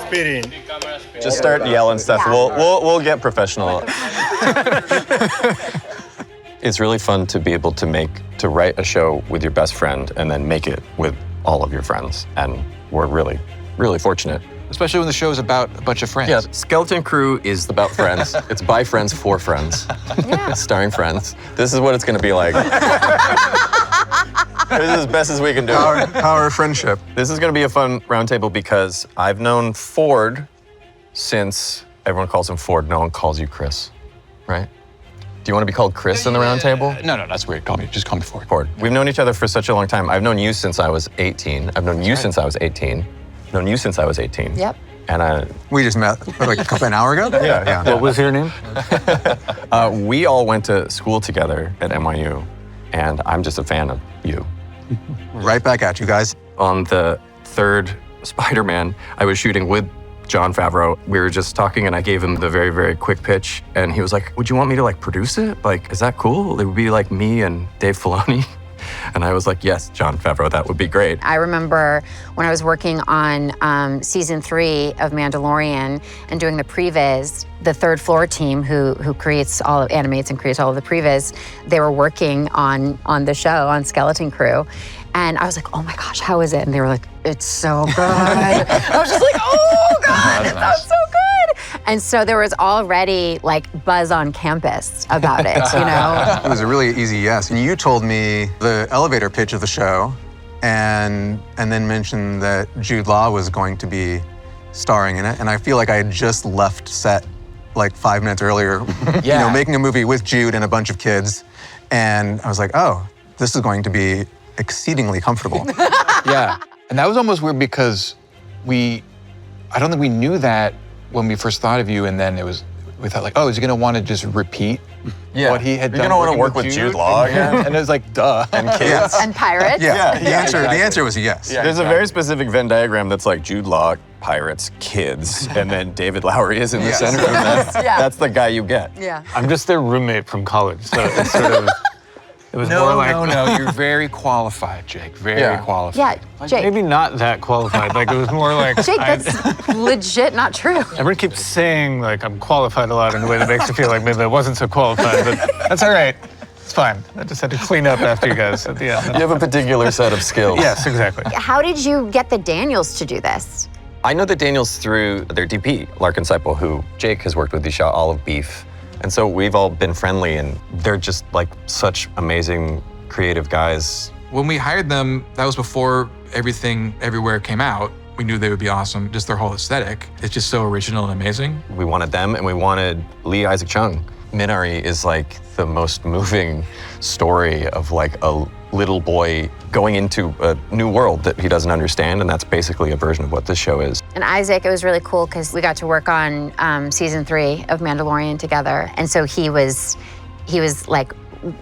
spitting. Just start yelling stuff. Yeah. We'll get professional. It's really fun to be able to write a show with your best friend and then make it with all of your friends. And we're really, really fortunate. Especially when the show's about a bunch of friends. Yeah, Skeleton Crew is about friends. It's by friends for friends. Yeah. Starring friends. This is what it's gonna be like. This is as best as we can do. Power of friendship. This is gonna be a fun roundtable because I've known Ford since, everyone calls him Ford, no one calls you Chris, right? Do you want to be called Chris in the roundtable? No, that's weird. Just call me Ford. Ford. We've known each other for such a long time. I've known you since I was 18. I've known you since I was 18. I've known you since I was 18. Yep. And We just met like an hour ago? Yeah. What was your name? We all went to school together at NYU, and I'm just a fan of you. Right back at you guys. On the third Spider-Man, I was shooting with Jon Favreau. We were just talking and I gave him the very, very quick pitch and he was like, would you want me to like produce it? Like, is that cool? It would be like me and Dave Filoni. And I was like, yes, Jon Favreau, that would be great. I remember when I was working on season 3 of Mandalorian and doing the previs, the third floor team who animates and creates all of the previs, they were working on the show, on Skeleton Crew. And I was like, oh my gosh, how is it? And they were like, it's so good. I was just like, oh God, it sounds so good. And so there was already like buzz on campus about it, you know? It was a really easy yes. And you told me the elevator pitch of the show and then mentioned that Jude Law was going to be starring in it. And I feel like I had just left set like 5 minutes earlier, making a movie with Jude and a bunch of kids. And I was like, oh, this is going to be exceedingly comfortable. Yeah, and that was almost weird because I don't think we knew that when we first thought of you, and then we thought like, oh, is he gonna want to just repeat what he had done? You're gonna want to work with Jude Law again? And it was like, duh. And kids. And pirates. Yeah, the answer was yes. Yeah, There's a very specific Venn diagram that's like Jude Law, pirates, kids, and then David Lowery is in the center of that. That's the guy you get. Yeah. I'm just their roommate from college, so it's sort of, it was more like... No, you're very qualified, Jake, very qualified. Yeah, Jake. Maybe not that qualified, like it was more like... Jake, that's legit not true. Everyone keeps saying like I'm qualified a lot in a way that makes me feel like maybe I wasn't so qualified, but that's all right. It's fine. I just had to clean up after you guys at the end. You have a particular set of skills. Yes, exactly. How did you get the Daniels to do this? I know the Daniels through their DP, Larkin Seipel, who Jake has worked with. He shot all of Beef. And so we've all been friendly, and they're just like such amazing, creative guys. When we hired them, that was before Everything Everywhere came out. We knew they would be awesome. Just their whole aesthetic. It's just so original and amazing. We wanted them, and we wanted Lee Isaac Chung. Minari is like the most moving story of like a little boy going into a new world that he doesn't understand, and that's basically a version of what this show is. And Isaac, it was really cool because we got to work on season 3 of Mandalorian together, and so he was like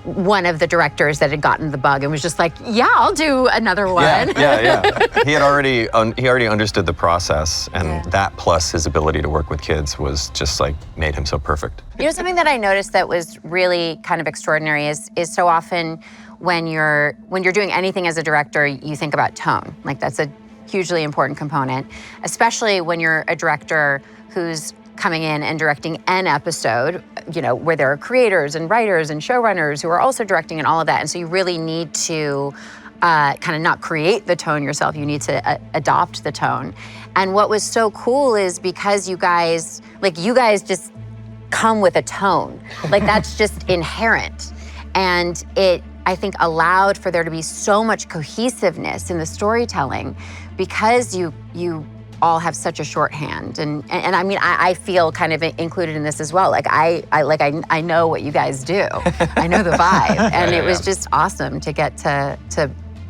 one of the directors that had gotten the bug and was just like, yeah, I'll do another one. Yeah. He had already understood the process, and that plus his ability to work with kids was just like made him so perfect. You know, something that I noticed that was really kind of extraordinary is so often when you're doing anything as a director, you think about tone. Like that's a hugely important component, especially when you're a director who's coming in and directing an episode, you know, where there are creators and writers and showrunners who are also directing and all of that. And so you really need to kind of not create the tone yourself, you need to adopt the tone. And what was so cool is because you guys just come with a tone. Like that's just inherent. And it, I think, allowed for there to be so much cohesiveness in the storytelling because you all have such a shorthand. And I mean, I feel kind of included in this as well. Like I know what you guys do. I know the vibe. And it was just awesome to get to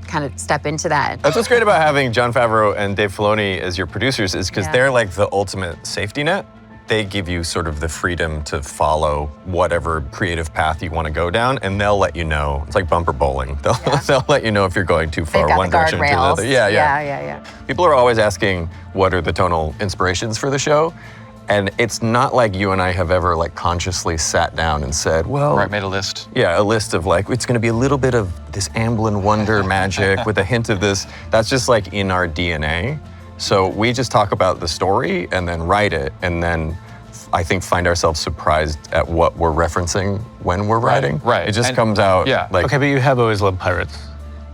kind of step into that. That's what's great about having Jon Favreau and Dave Filoni as your producers is because they're like the ultimate safety net. They give you sort of the freedom to follow whatever creative path you want to go down, and they'll let you know. It's like bumper bowling. They'll let you know if you're going too far one direction or the other. Yeah. People are always asking, what are the tonal inspirations for the show? And it's not like you and I have ever like consciously sat down and said, well... Right, made a list. Yeah, a list of like, it's gonna be a little bit of this Amblin Wonder magic with a hint of this. That's just like in our DNA. So we just talk about the story and then write it, and then I think find ourselves surprised at what we're referencing when we're writing. Right. It just comes out like. Okay, but you have always loved pirates.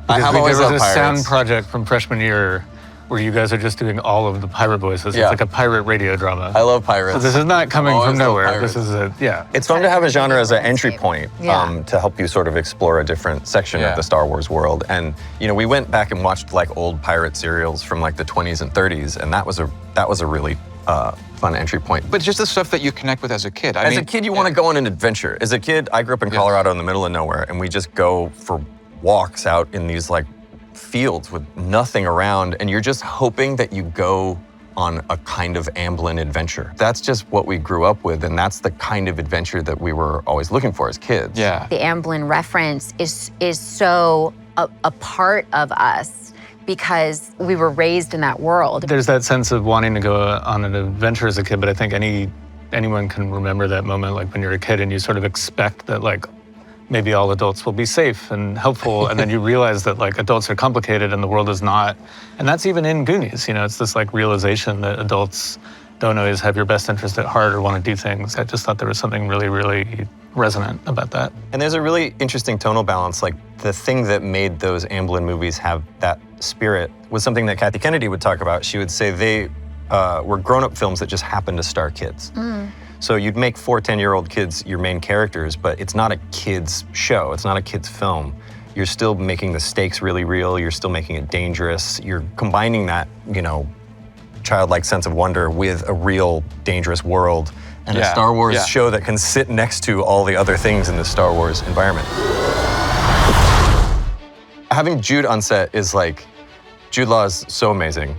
I have always There loved was a sound pirates. project from freshman year where you guys are just doing all of the pirate voices. Yeah. It's like a pirate radio drama. I love pirates. So this is not coming I've from always loved nowhere. pirates. This is It's fun to have a genre as an entry point Yeah. to help you sort of explore a different section of the Star Wars world. And we went back and watched like old pirate serials from like the 20s and 30s, and that was a really fun entry point. But just the stuff that you connect with as a kid. As a kid, you want to go on an adventure. As a kid, I grew up in Colorado in the middle of nowhere, and we just go for walks out in these like fields with nothing around, and you're just hoping that you go on a kind of Amblin adventure. That's just what we grew up with, and that's the kind of adventure that we were always looking for as kids. Yeah. The Amblin reference is so a part of us because we were raised in that world. There's that sense of wanting to go on an adventure as a kid, but I think anyone can remember that moment, like when you're a kid and you sort of expect that like maybe all adults will be safe and helpful, and then you realize that like adults are complicated and the world is not. And that's even in Goonies, it's this like realization that adults don't always have your best interest at heart or want to do things. I just thought there was something really, really resonant about that. And there's a really interesting tonal balance. Like the thing that made those Amblin movies have that spirit was something that Kathy Kennedy would talk about. She would say they were grown-up films that just happened to star kids. So you'd make 4 10-year-old kids your main characters, but it's not a kid's show. It's not a kid's film. You're still making the stakes really real. You're still making it dangerous. You're combining that, childlike sense of wonder with a real dangerous world and a Star Wars show that can sit next to all the other things in the Star Wars environment. Having Jude on set is like, Jude Law is so amazing.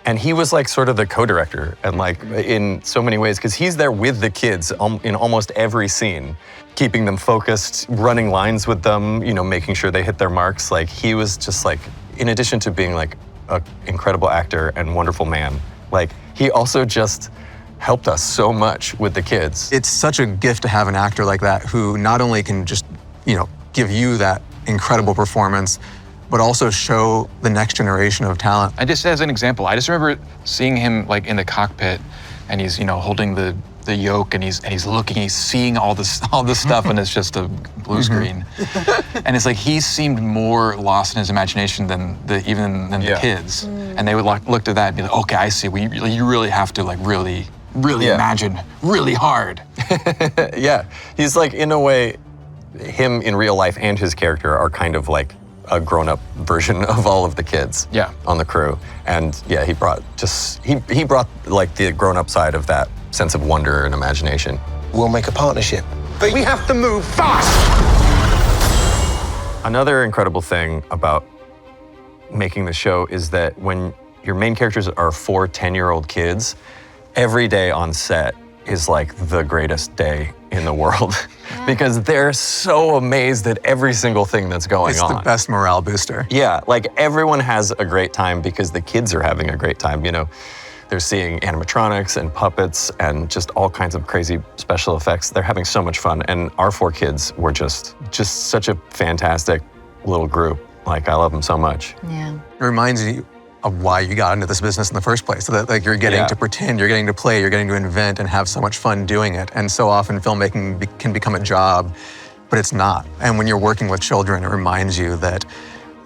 And he was like sort of the co-director and like in so many ways, because he's there with the kids in almost every scene, keeping them focused, running lines with them, making sure they hit their marks. Like he was just like, in addition to being like an incredible actor and wonderful man, like he also just helped us so much with the kids. It's such a gift to have an actor like that who not only can just, give you that incredible performance, but also show the next generation of talent. And just as an example, I just remember seeing him like in the cockpit, and he's holding the yoke, and he's looking, he's seeing all this stuff, and it's just a blue screen. And it's like he seemed more lost in his imagination than the kids. And they would look at that and be like, okay, I see. You really have to like really imagine really hard. Yeah, he's like in a way, him in real life and his character are kind of like a grown-up version of all of the kids on the crew. And he brought he brought like the grown-up side of that sense of wonder and imagination. We'll make a partnership, but we have to move fast. Another incredible thing about making the show is that when your main characters are 4 10-year-old kids, every day on set is like the greatest day in the world because they're so amazed at every single thing that's going on. It's the best morale booster. Yeah, like everyone has a great time because the kids are having a great time. They're seeing animatronics and puppets and just all kinds of crazy special effects. They're having so much fun. And our 4 kids were just such a fantastic little group. Like I love them so much. Yeah. It reminds you of why you got into this business in the first place. So that like you're getting to pretend, you're getting to play, you're getting to invent and have so much fun doing it. And so often filmmaking can become a job, but it's not. And when you're working with children, it reminds you that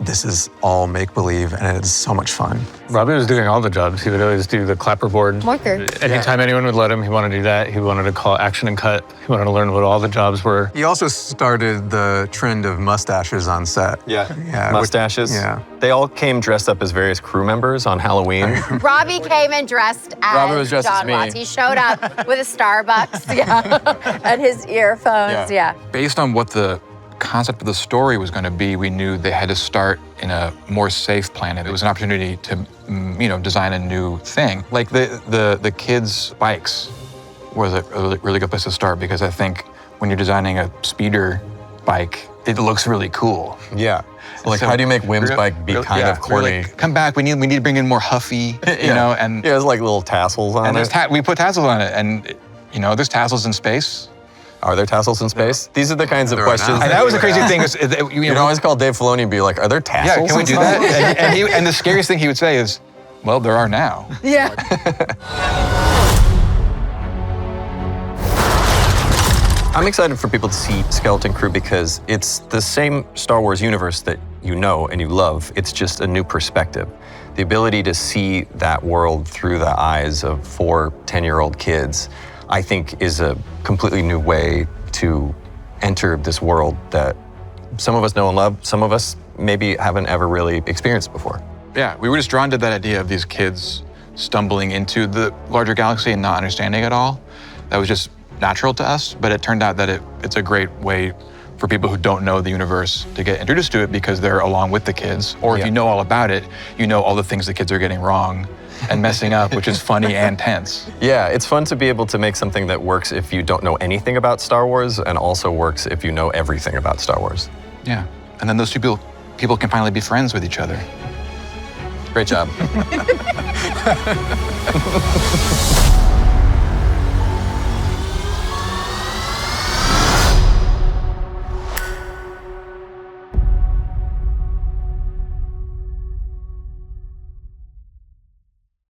this is all make-believe and it's so much fun. Robbie was doing all the jobs. He would always do the clapperboard. Marker. Anytime anyone would let him, he wanted to do that. He wanted to call action and cut. He wanted to learn what all the jobs were. He also started the trend of mustaches on set. Yeah, mustaches. They all came dressed up as various crew members on Halloween. Robbie came and dressed as Robbie was dressed as Jon me. Watts. He showed up with a Starbucks and his earphones. Based on what the concept of the story was going to be, we knew they had to start in a more safe planet. It was an opportunity to, design a new thing. Like the kids' bikes was a really good place to start because I think when you're designing a speeder bike, it looks really cool. Yeah. Like, how do you make Wim's bike be kind of corny? Like, come back. We need to bring in more Huffy. And there's like little tassels on it. We put tassels on it, and there's tassels in space. Are there tassels in space? These are the kinds of questions. And that was the crazy thing. You'd always call Dave Filoni and be like, are there tassels? Yeah, can we do that? And the scariest thing he would say is, Well, there are now. Yeah. I'm excited for people to see Skeleton Crew because it's the same Star Wars universe that you know and you love. It's just a new perspective. The ability to see that world through the eyes of 4 10-year-old kids, I think, is a completely new way to enter this world that some of us know and love, some of us maybe haven't ever really experienced before. Yeah, we were just drawn to that idea of these kids stumbling into the larger galaxy and not understanding it all. That was just natural to us, but it turned out that it's a great way for people who don't know the universe to get introduced to it because they're along with the kids. Or if you know all about it, you know all the things the kids are getting wrong and messing up, which is funny and tense. Yeah, it's fun to be able to make something that works if you don't know anything about Star Wars and also works if you know everything about Star Wars. Yeah, and then those two people can finally be friends with each other. Great job.